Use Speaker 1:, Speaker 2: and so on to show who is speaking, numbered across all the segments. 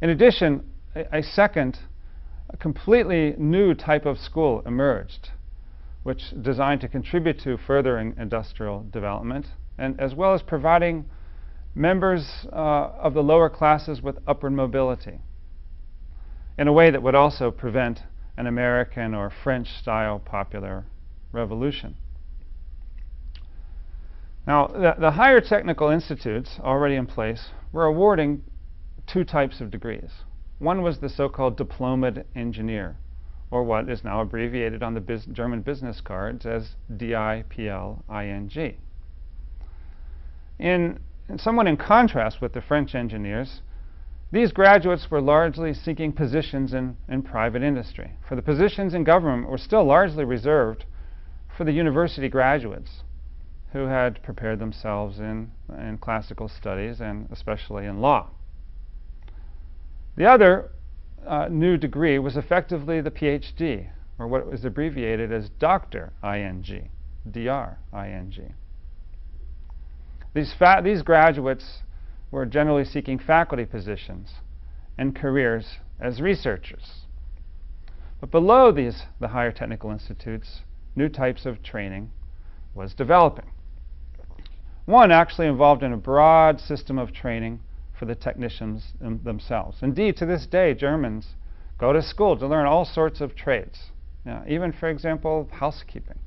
Speaker 1: In addition, a second, a completely new type of school emerged, which designed to contribute to further industrial development, and as well as providing members of the lower classes with upward mobility in a way that would also prevent an American or French-style popular revolution. Now, the higher technical institutes already in place were awarding two types of degrees. One was the so-called diplomaed engineer, or what is now abbreviated on the German business cards as DIPLING. Somewhat in contrast with the French engineers, these graduates were largely seeking positions in private industry. For the positions in government were still largely reserved for the university graduates who had prepared themselves in classical studies and especially in law. The other new degree was effectively the Ph.D., or what was abbreviated as Dr. ING, DRING. These graduates were generally seeking faculty positions and careers as researchers. But below the higher technical institutes, new types of training was developing. One actually involved in a broad system of training for the technicians themselves. Indeed, to this day, Germans go to school to learn all sorts of trades, even, for example, housekeeping.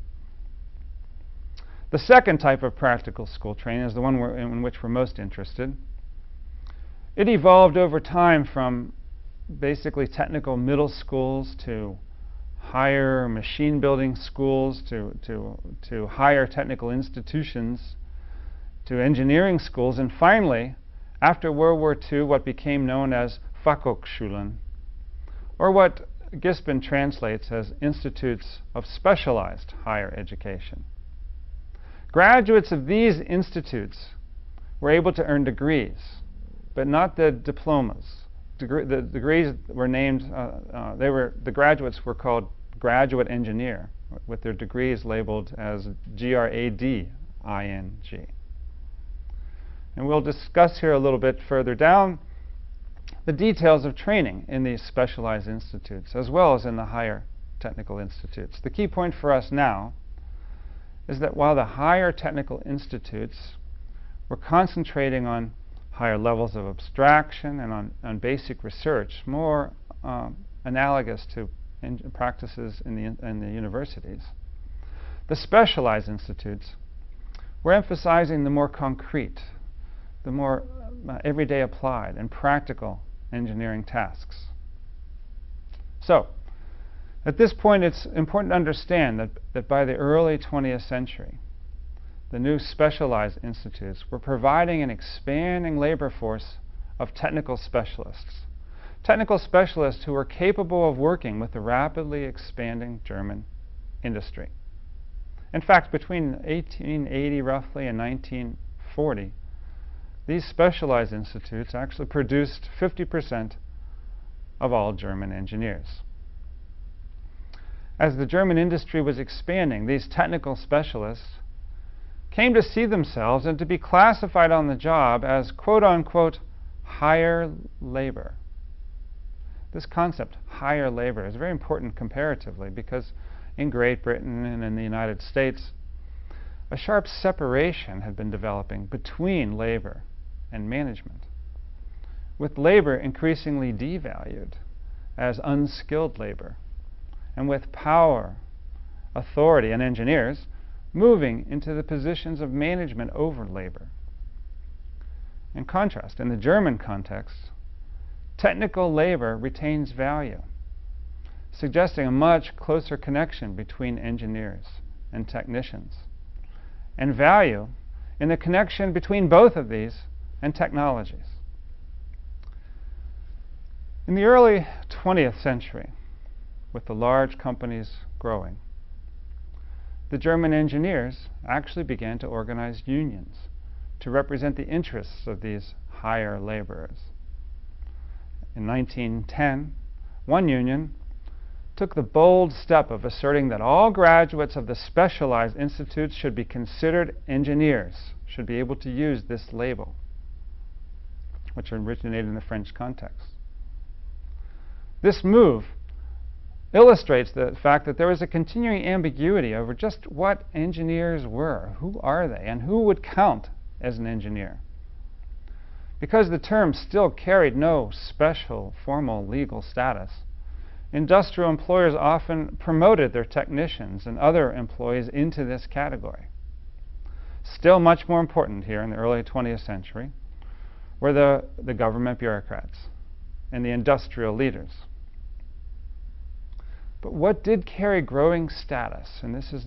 Speaker 1: The second type of practical school training is the one in which we're most interested. It evolved over time from basically technical middle schools to higher machine building schools to higher technical institutions to engineering schools, and finally, after World War II, what became known as Fachhochschulen, or what Gispen translates as institutes of specialized higher education. Graduates of these institutes were able to earn degrees, but not the diplomas. The degrees were named, the graduates were called graduate engineer, with their degrees labeled as GRADING. And we'll discuss here a little bit further down the details of training in these specialized institutes, as well as in the higher technical institutes. The key point for us now is that while the higher technical institutes were concentrating on higher levels of abstraction and on basic research, more analogous to practices in the universities, the specialized institutes were emphasizing the more concrete, the more everyday applied and practical engineering tasks. So, at this point, it's important to understand that by the early 20th century, the new specialized institutes were providing an expanding labor force of technical specialists. Technical specialists who were capable of working with the rapidly expanding German industry. In fact, between 1880 roughly and 1940, these specialized institutes actually produced 50% of all German engineers. As the German industry was expanding, these technical specialists came to see themselves and to be classified on the job as quote-unquote higher labor. This concept, higher labor, is very important comparatively because in Great Britain and in the United States, a sharp separation had been developing between labor and management, with labor increasingly devalued as unskilled labor, and with power, authority, and engineers moving into the positions of management over labor. In contrast, in the German context, technical labor retains value, suggesting a much closer connection between engineers and technicians, and value in the connection between both of these and technologies. In the early 20th century, with the large companies growing, the German engineers actually began to organize unions to represent the interests of these higher laborers. In 1910, one union took the bold step of asserting that all graduates of the specialized institutes should be considered engineers, should be able to use this label, which originated in the French context. This move illustrates the fact that there was a continuing ambiguity over just what engineers were. Who are they, and who would count as an engineer? Because the term still carried no special formal legal status, industrial employers often promoted their technicians and other employees into this category. Still much more important here in the early 20th century were the government bureaucrats and the industrial leaders. But what did carry growing status, and this is